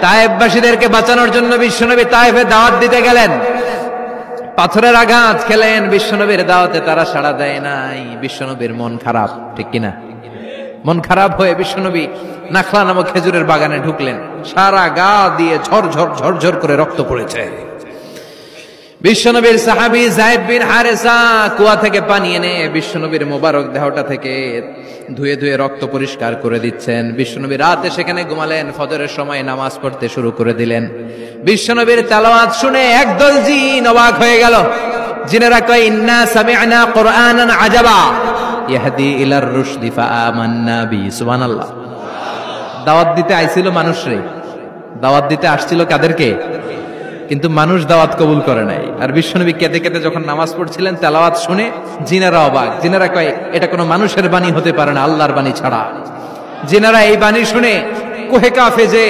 তায়েফবাসীদেরকে বাঁচানোর জন্য বিশ্বনবী তায়েফে দাওয়াত দিতে গেলেন। পাথরের আঘাত খেলেন, বিশ্বনবীর দাওয়াতে তারা সাড়া দেয় নাই। বিশ্বনবীর মন খারাপ, ঠিক কিনা? মন খারাপ হয়ে বিশ্বনবী নাখলা নামক খেজুরের বাগানে ঢুকলেন। সারা গা দিয়ে ঝরঝর ঝরঝর করে রক্ত পড়েছে। বিশ্বনবীর সাহাবী যায়েদ বিন হারেসা কুয়া থেকে পানি এনে বিশ্বনবীর মোবারক দেহটা থেকে ধুয়ে ধুয়ে রক্ত পরিষ্কার করে দিচ্ছেন। বিশ্বনবী রাতে সেখানে ঘুমালেন, ফজরের সময় নামাজ পড়তে শুরু করে দিলেন। বিশ্বনবীর তেলাওয়াত শুনে একদল জিন অবাক হয়ে গেল। জিনেরা কয়, ইন্না সামি'না কুরআনান আজাবা ইয়াহদি ইলার রুশদি ফাআমান্না বি। সুবহানাল্লাহ। দাওয়াত দিতে আইছিল মানুষরে, দাওয়াত দিতে আসছিল কাদেরকে? কিন্তু মানুষ দাওয়াত কবুল করে নাই। আর বিশ্বনবী কেঁদে কেঁদে যখন নামাজ পড়ছিলেন, তেলাওয়াত শুনে জিনেরা অবাক। জিনেরা কয়, এটা কোনো মানুষের বাণী হতে পারে না, আল্লাহর বাণী ছাড়া। জিনেরা এই বাণী শুনে কোহে কাফে যে